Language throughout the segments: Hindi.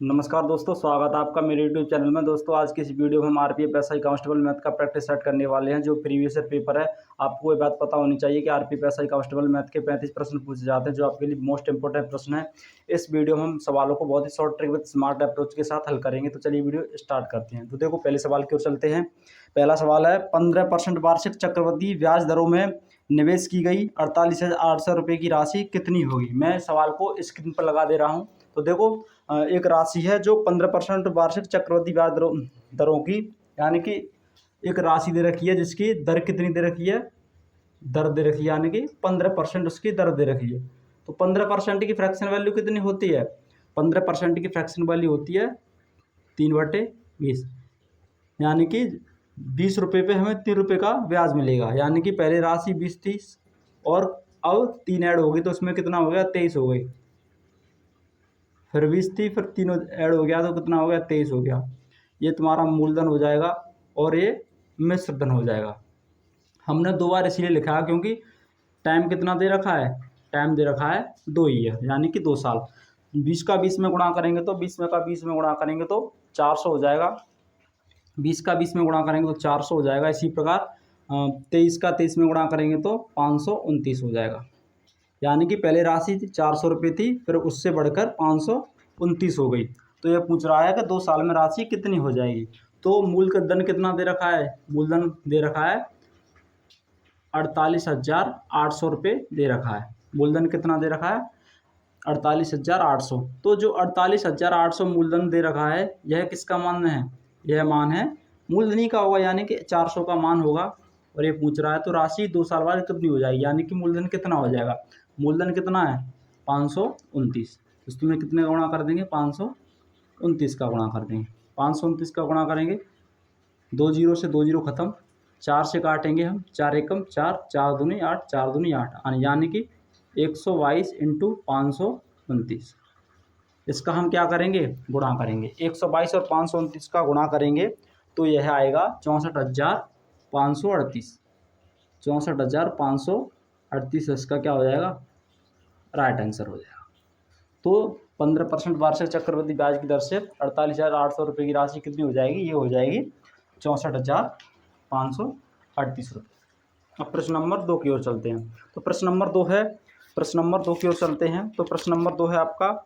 नमस्कार दोस्तों, स्वागत है आपका मेरे यूट्यूब चैनल में। दोस्तों, आज की इस वीडियो में हम आरपीएफ एसआई कांस्टेबल मैथ का प्रैक्टिस सेट करने वाले हैं। जो प्रीवियस ईयर पेपर है, आपको ये बात पता होनी चाहिए कि आरपीएफ एसआई कांस्टेबल मैथ के 35 प्रश्न पूछे जाते हैं, जो आपके लिए मोस्ट इंपोर्टेंट प्रश्न है। इस वीडियो में हम सवालों को बहुत ही short trick with smart approach के साथ हल करेंगे। तो चलिए वीडियो स्टार्ट करते हैं। तो देखो, पहले सवाल की ओर चलते हैं। पहला सवाल है, 15% वार्षिक चक्रवृद्धि ब्याज दरों में निवेश की गई 48,800 रुपये की राशि कितनी होगी। मैं सवाल को स्क्रीन पर लगा दे रहा हूँ। तो देखो, एक राशि है जो 15% वार्षिक चक्रवृद्धि ब्याज दरों की, यानी कि एक राशि दे रखी है जिसकी दर कितनी दे रखी है, दर दे रखी है, यानी कि 15% उसकी दर दे रखी है। तो 15% की फ्रैक्शन वैल्यू कितनी होती है? 15% की फ्रैक्शन वैल्यू होती है 3/20, यानी कि 20 रुपये पे हमें 3 रुपये का ब्याज मिलेगा। यानी कि पहले राशि 20 थी और अब 3 ऐड होगी, तो उसमें कितना हो गया? 23 हो गई। फिर 20 थी, फिर तीनों ऐड हो गया तो कितना हो गया? 23 हो गया। ये तुम्हारा मूलधन हो जाएगा और ये मिश्र धन हो जाएगा। हमने 2 बार इसलिए लिखा है क्योंकि टाइम कितना दे रखा है? टाइम दे रखा है 2 ईयर, यानी कि 2 साल। 20 का 20 में गुणा करेंगे तो 20 का 20 में गुणा करेंगे तो 400 हो जाएगा। 20 का 20 में गुणा करेंगे तो 400 हो जाएगा। इसी प्रकार 23 का 23 में गुणा करेंगे तो 529 हो जाएगा। यानी कि पहले राशि 400 रुपये थी, फिर उससे बढ़कर 529 हो गई। तो ये पूछ रहा है कि 2 साल में राशि कितनी हो जाएगी। तो मूलधन कितना दे रखा है? मूलधन दे रखा है 48,800 रुपये दे रखा है। मूलधन कितना दे रखा है? 48,800। तो जो 48,800 मूलधन दे रखा है, यह किसका मान है? यह मान है मूलधनी का होगा, यानी कि 400 का मान होगा। और ये पूछ रहा है तो राशि 2 साल बाद कितनी हो जाएगी, यानी कि मूलधन कितना हो जाएगा। मूलधन कितना है? 529। इसमें कितने का गुणा कर देंगे? 529 का गुणा कर देंगे। 529 का गुणा करेंगे, 2 जीरो से 2 जीरो खत्म, 4 से काटेंगे हम, 4 एकम 4, 4 दूनी 8, 4 दूनी 8, यानी कि 122 इंटू 529। इसका हम क्या करेंगे? गुणा करेंगे। 122 और 529 का गुणा करेंगे तो यह आएगा 64,538। 64,538 इसका क्या हो जाएगा? राइट आंसर हो जाएगा। तो 15% वार्षिक चक्रवृद्धि ब्याज की दर से 48,800 रुपये की राशि कितनी हो जाएगी? ये हो जाएगी 64,538 रुपये। अब प्रश्न नंबर 2 की ओर चलते हैं। तो प्रश्न नंबर 2 है, प्रश्न नंबर 2 की ओर चलते हैं। तो प्रश्न नंबर 2 है आपका,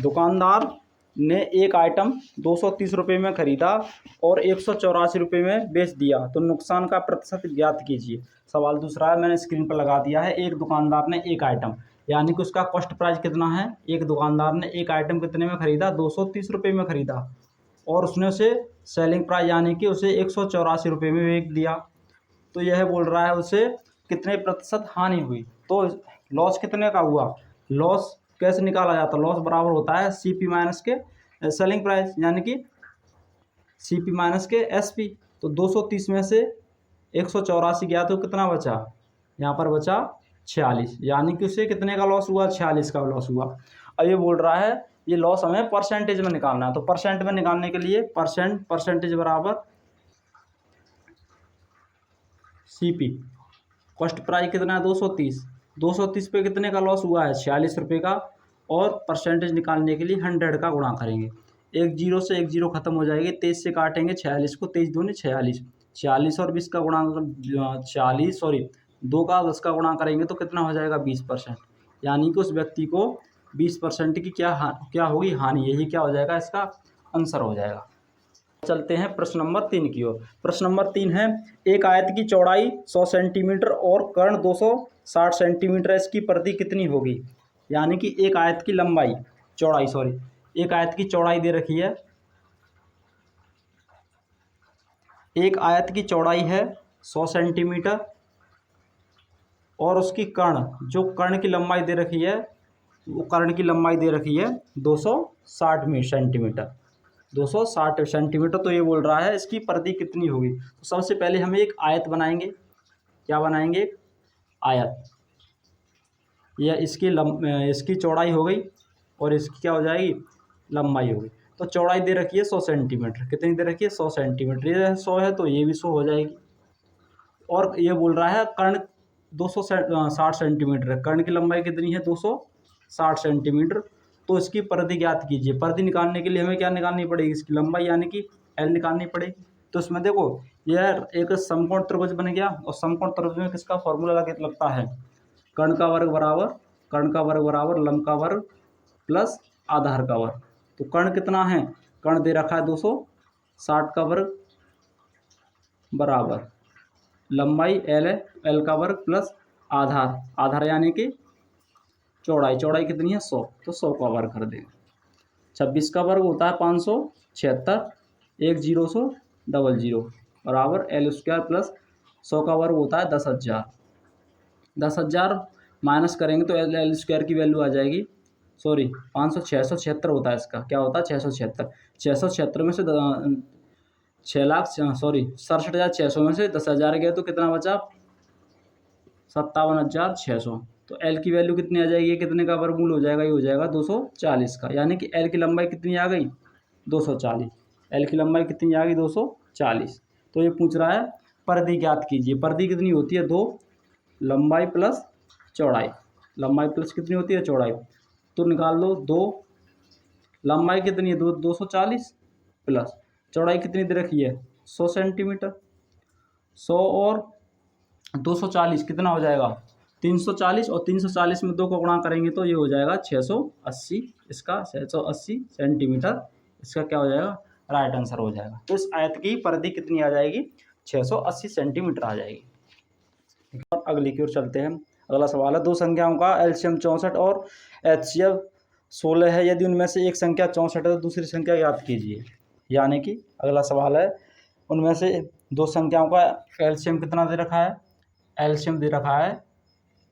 दुकानदार ने एक आइटम 230 रुपये में खरीदा और 184 रुपये में बेच दिया, तो नुकसान का प्रतिशत ज्ञात कीजिए। सवाल दूसरा है, मैंने स्क्रीन पर लगा दिया है। एक दुकानदार ने एक आइटम, यानी कि उसका कॉस्ट प्राइस कितना है? एक दुकानदार ने एक आइटम कितने में खरीदा? 230 रुपये में खरीदा, और उसने उसे सेलिंग प्राइस यानी कि उसे 184 रुपये में बेच दिया। तो यह बोल रहा है उसे कितने प्रतिशत हानि हुई। तो लॉस कितने का हुआ? लॉस कैसे निकाला जाता है? लॉस बराबर होता है CP माइनस के सेलिंग प्राइस, यानी कि CP माइनस के SP। तो 230 में से 184 गया तो कितना बचा? यहाँ पर बचा 46, यानी कि उसे कितने का लॉस हुआ? 46 का लॉस हुआ। अब ये बोल रहा है ये लॉस हमें परसेंटेज में निकालना है। तो परसेंट में निकालने के लिए परसेंटेज बराबर CP, कॉस्ट प्राइस कितना है? 230। 230 पे कितने का लॉस हुआ है? 46 रुपये का। और परसेंटेज निकालने के लिए 100 का गुणा करेंगे। एक जीरो से एक जीरो खत्म हो जाएगी, 23 से काटेंगे 46 को, 23 दूनी 46, 46 और 20 का गुणा 2 का 10 का गुणा करेंगे तो कितना हो जाएगा? 20%। यानी कि उस व्यक्ति को 20% की क्या होगी? हानि। यही क्या हो जाएगा? इसका आंसर हो जाएगा। चलते हैं प्रश्न नंबर 3 की ओर। प्रश्न नंबर 3 है, एक आयत की चौड़ाई 100 सेंटीमीटर और कर्ण 260 सेंटीमीटर, इसकी परिधि कितनी होगी। यानी कि एक आयत की लंबाई, एक आयत की चौड़ाई दे रखी है। एक आयत की चौड़ाई है 100 सेंटीमीटर और उसकी कर्ण, जो कर्ण की लंबाई दे रखी है, वो कर्ण की लंबाई दे रखी है 260 सेंटीमीटर। 260 सेंटीमीटर। तो ये बोल रहा है इसकी परिधि कितनी होगी। तो सबसे पहले हम एक आयत बनाएंगे। क्या बनाएंगे? एक आयत। यह इसकी चौड़ाई हो गई और इसकी क्या हो जाएगी? लंबाई हो गई। तो चौड़ाई दे रखी है 100 सेंटीमीटर। कितनी दे रखी है? 100 सेंटीमीटर। ये 100 है तो ये भी 100 हो जाएगी। और ये बोल रहा है कर्ण 260 सेंटीमीटर है। कर्ण की लंबाई कितनी है? 260 सेंटीमीटर। तो इसकी परिधि ज्ञात कीजिए। परिधि निकालने के लिए हमें क्या निकालनी पड़ेगी, इसकी लंबाई यानी कि एल निकालनी पड़ेगी। तो इसमें देखो यह एक समकोण त्रिभुज बन गया, और समकोण त्रिभुज में किसका फॉर्मूला लगता है, कर्ण का वर्ग बराबर लंब का वर्ग प्लस आधार का वर्ग। तो कर्ण कितना है, कर्ण दे रखा है 260 का वर्ग बराबर लंबाई एल है, एल का वर्ग प्लस आधार यानी कि चौड़ाई कितनी है 100, तो 100 का वर्ग कर देंगे। 26 का वर्ग होता है 576, 1 0 100 00 बराबर एल स्क्वायर प्लस 100 का वर्ग होता है 10,000। 10,000 माइनस करेंगे तो एल स्क्वायर की वैल्यू आ जाएगी, सॉरी 676 होता है इसका, क्या होता है 676 में से 67,600 में से 10,000 गया तो कितना बचा 57,600। तो एल की वैल्यू कितनी आ जाएगी, ये कितने का वर्गमूल हो जाएगा, ये हो जाएगा 240 का, यानी कि एल की लंबाई कितनी आ गई 240। एल की लंबाई कितनी आ गई 240। तो ये पूछ रहा है परिधि ज्ञात कीजिए। परिधि कितनी होती है 2, लंबाई प्लस चौड़ाई, लंबाई प्लस कितनी होती है चौड़ाई, तो निकाल लो 2, लंबाई कितनी है 240 प्लस चौड़ाई कितनी दे रखी है 100 सेंटीमीटर। 100 और 240 कितना हो जाएगा 340, और 340 में 2 को गुणा करेंगे तो ये हो जाएगा 680, इसका 680 सेंटीमीटर, इसका क्या हो जाएगा राइट आंसर हो जाएगा। तो इस आयत की परिधि कितनी आ जाएगी 680 सेंटीमीटर आ जाएगी। और अगली की ओर चलते हैं। अगला सवाल है, दो संख्याओं का एलसीएम 64 और एचसीएफ 16 है, यदि उनमें से एक संख्या 64 है तो दूसरी संख्या याद कीजिए। यानी कि अगला सवाल है, उनमें से दो संख्याओं का एलसीएम कितना दे रखा है, एलसीएम दे रखा है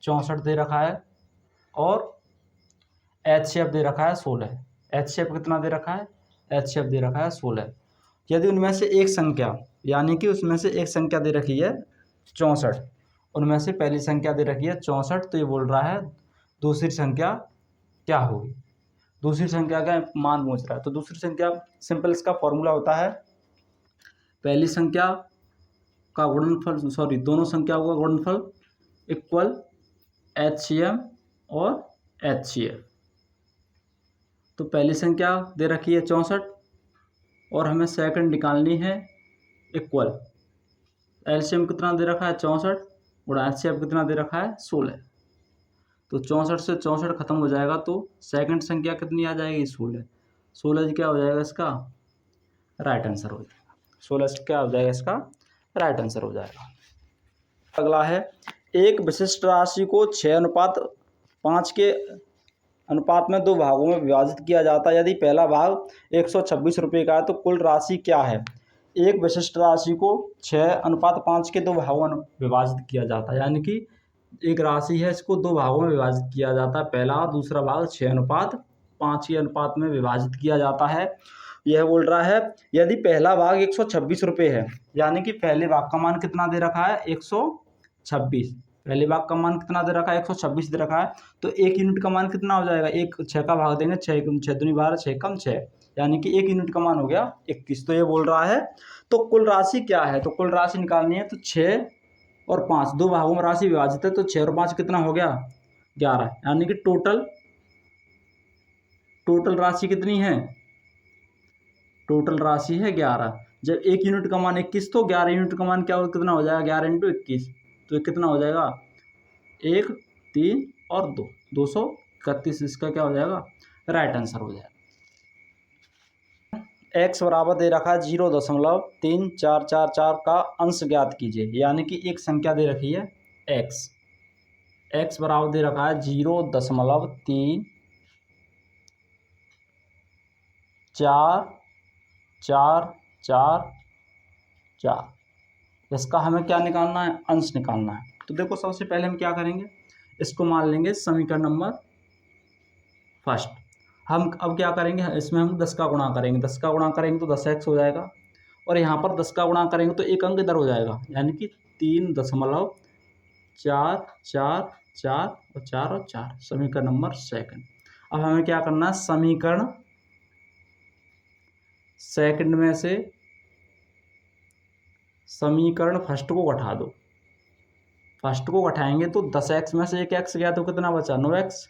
64 दे रखा है, और एचसीएफ दे रखा है 16। एचसीएफ कितना दे रखा है, एचसीएफ दे रखा है 16। यदि उनमें से एक संख्या, यानी कि उसमें से एक संख्या दे रखी है 64, उनमें से पहली संख्या दे रखी है 64, तो ये बोल रहा है दूसरी संख्या क्या होगी, दूसरी संख्या का मान पूछ रहा है। तो दूसरी संख्या सिंपल इसका फॉर्मूला होता है पहली संख्या का गुणनफल, सॉरी दोनों संख्याओं का गुणनफल इक्वल एचसीएम और एचसीएफ। तो पहली संख्या दे रखी है 64 और हमें सेकंड निकालनी है इक्वल, एलसीएम कितना दे रखा है 64 और एचसीएफ कितना दे रखा है 16। तो 64 से 64 खत्म हो जाएगा तो सेकंड संख्या कितनी आ जाएगी 16। 16 क्या हो जाएगा इसका राइट आंसर हो जाएगा, 16 से क्या हो जाएगा इसका राइट आंसर हो जाएगा। अगला है, एक विशिष्ट राशि को 6:5 के अनुपात में दो भागों में विभाजित किया जाता है, यदि पहला भाग 126 रुपये का है तो कुल राशि क्या है। एक विशिष्ट राशि को 6:5 के दो भागों में विभाजित किया जाता है, यानी कि एक राशि है इसको दो भागों में विभाजित किया जाता है, पहला और दूसरा भाग 6:5 के अनुपात में विभाजित किया जाता है। यह बोल रहा है यदि पहला भाग 126 रुपये है, यानी कि पहले भाग का मान कितना दे रखा है 126, पहले भाग का मान कितना दे रखा है 126 दे रखा है, तो एक यूनिट का मान कितना हो जाएगा, एक 6 का भाग देंगे 6 दूनी 12 6 कम 6, यानी कि एक यूनिट का मान हो गया 21। तो ये बोल रहा है तो कुल राशि क्या है, तो कुल राशि निकालनी है तो 6 और 5 दो भागों में राशि विभाजित है, तो 6 और 5 कितना हो गया 11, यानी कि टोटल राशि कितनी है, टोटल राशि है 11। जब एक यूनिट का मान 21 तो 11 यूनिट का मान क्या कितना हो जाएगा 11 × 21, तो ये कितना हो जाएगा 1 3 और 2 231, इसका क्या हो जाएगा राइट आंसर हो जाएगा। x बराबर दे रखा है 0.3444 का अंश ज्ञात कीजिए, यानी कि एक संख्या दे रखी है x बराबर दे रखा है 0.3444, इसका हमें क्या निकालना है अंश निकालना है। तो देखो सबसे पहले हम क्या करेंगे, इसको मान लेंगे समीकरण नंबर फर्स्ट। हम अब क्या करेंगे, इसमें हम 10 का गुणा करेंगे, 10 का गुणा करेंगे तो 10x हो जाएगा, और यहाँ पर 10 का गुणा करेंगे तो एक अंक इधर हो जाएगा, यानी कि 3.444 और 4 और 4, समीकरण नंबर सेकंड। अब हमें क्या करना है, समीकरण सेकंड में से समीकरण फर्स्ट को घटा दो, फर्स्ट को घटाएंगे तो 10x में से एक x गया तो कितना बचा 9x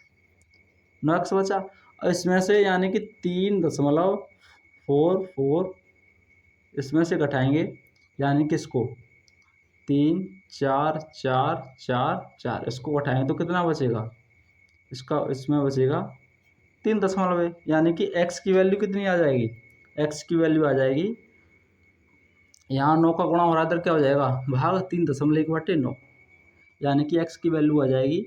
बचा। इसमें से यानी कि 3.44 इसमें से घटाएंगे, यानी कि इसको 3 4 4 4 4 इसको घटाएंगे तो कितना बचेगा, इसका इसमें बचेगा 3 दशमलव, यानी कि x की वैल्यू कितनी आ जाएगी, x की वैल्यू आ जाएगी, यहाँ 9 का गुणा हो रहा है इधर क्या हो जाएगा भाग 3.1/9, यानी कि x की वैल्यू आ जाएगी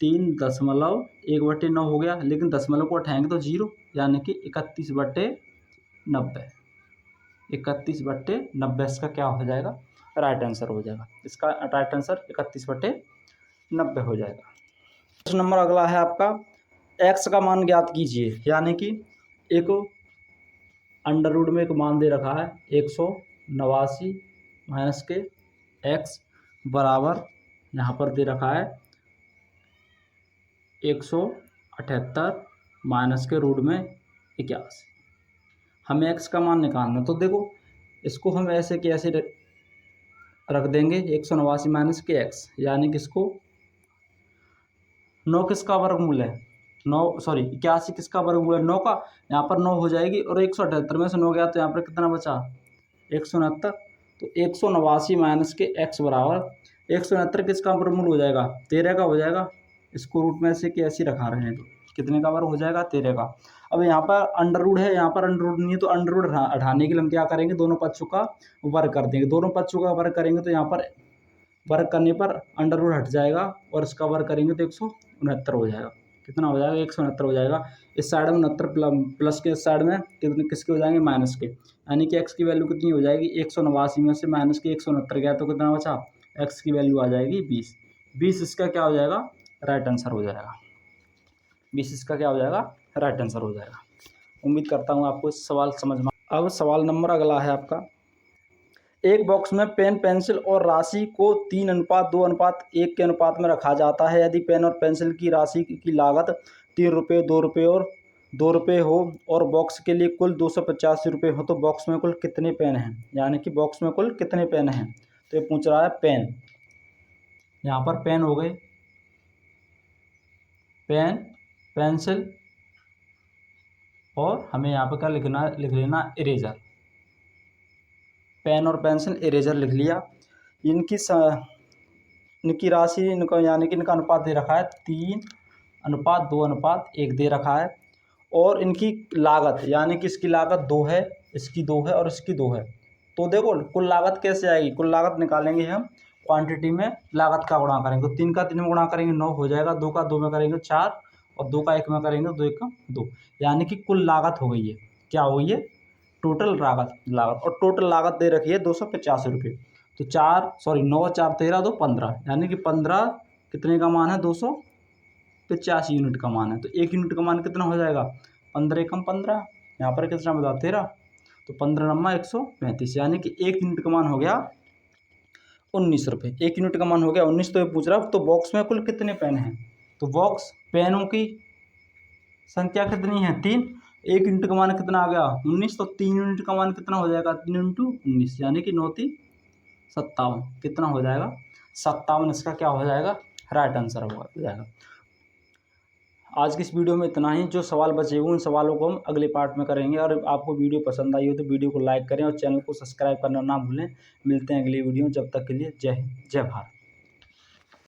3.1/9 हो गया, लेकिन दशमलव को उठाएंगे तो 0, यानी कि 31/90। 31/90 इसका क्या हो जाएगा, राइट आंसर हो जाएगा। इसका राइट आंसर 31/90 हो जाएगा। क्वेश्चन नंबर अगला है आपका, x का मान ज्ञात कीजिए, यानी कि एक अंडर रूट में एक मान दे रखा है 189 माइनस के x बराबर यहाँ पर दे रखा है 178 माइनस के रूट में 81। हमें x का मान निकालना, तो देखो इसको हम ऐसे के ऐसे रख देंगे 189 माइनस के x, यानी कि इसको 9 किसका वर्गमूल है, 81 किसका वर्गमूल है 9 का, यहाँ पर 9 हो जाएगी और 178 में से 9 गया तो यहाँ पर कितना बचा 169। तो 189 माइनस के x बराबर 169 किसका वर्गमूल हो जाएगा 13 का हो जाएगा। इसको रूट में से कैसे रखा रहे हैं तो कितने का वर्ग हो जाएगा 13 का। अब यहाँ पर अंडर रूट है, यहाँ पर अंडर रूट नहीं है, तो अंडर रूट हटाने के लिए हम क्या करेंगे, दोनों पक्षों का वर्ग कर देंगे। दोनों पक्षों का वर्ग करेंगे तो यहाँ पर वर्ग करने पर अंडर रूट हट जाएगा और इसका वर्ग करेंगे तो 169 हो जाएगा। कितना हो जाएगा 169 हो जाएगा। इस साइड में 69 प्लस के इस साइड में कितने किसके हो जाएंगे माइनस के, यानी कि x की वैल्यू कितनी हो जाएगी 189 में से माइनस के 169 गया तो कितना बचा, x की वैल्यू आ जाएगी 20। 20 इसका क्या हो जाएगा राइट आंसर हो जाएगा। 20 इसका क्या हो जाएगा राइट आंसर हो जाएगा। उम्मीद करता हूँ आपको सवाल समझ में। अब सवाल नंबर अगला है आपका, एक बॉक्स में पेन पेंसिल और राशि को 3:2:1 के अनुपात में रखा जाता है। यदि पेन और पेंसिल की राशि की लागत 3 रुपये 2 रुपये और 2 रुपये हो और बॉक्स के लिए कुल 285 रुपये हो तो बॉक्स में कुल कितने पेन हैं, यानी कि बॉक्स में कुल कितने पेन हैं। तो ये पूछ रहा है पेन, यहाँ पर पेन हो गए, पेन पेंसिल और हमें यहाँ पर क्या लिख लेना इरेजर। पेन और पेंसिल इरेजर लिख लिया। इनकी राशि इनको यानी कि इनका अनुपात दे रखा है 3:2:1 दे रखा है और इनकी लागत यानी कि इसकी लागत 2 है, इसकी 2 है और इसकी 2 है। तो देखो कुल लागत कैसे आएगी, कुल लागत निकालेंगे हम क्वांटिटी में लागत का गुणा करेंगे। तो 3 का 3 में गुणा करेंगे 9 हो जाएगा, 2 का 2 में करेंगे 4 और 2 का 1 में करेंगे 2 1 2, यानी कि कुल लागत हो गई है, क्या हो गई है टोटल लागत और टोटल लागत दे रखी है 285 रुपये। तो 9 4 13 2 15, यानी कि 15 कितने का मान है 285 यूनिट का मान है। तो 1 यूनिट का मान कितना हो जाएगा 15 एकम 15, यहाँ पर कितना बता 13, तो 15 नम्मा 135, यानी कि 1 यूनिट का मान हो गया 19 रुपये। 1 यूनिट का मान हो गया 19। तो ये पूछ रहा तो बॉक्स में कुल कितने पेन हैं, तो बॉक्स पेनों की संख्या कितनी है 3, 1 यूनिट का मान कितना आ गया 19, तो 3 यूनिट का मान कितना हो जाएगा 3 × 19, यानी कि 9 3 57, कितना हो जाएगा 57। इसका क्या हो जाएगा राइट आंसर हो जाएगा। आज की इस वीडियो में इतना ही। जो सवाल बचे हुए उन सवालों को हम अगले पार्ट में करेंगे। और आपको वीडियो पसंद आई हो तो वीडियो को लाइक करें और चैनल को सब्सक्राइब करना ना भूलें। मिलते हैं अगली वीडियो, जब तक के लिए जय हिंद जय भारत।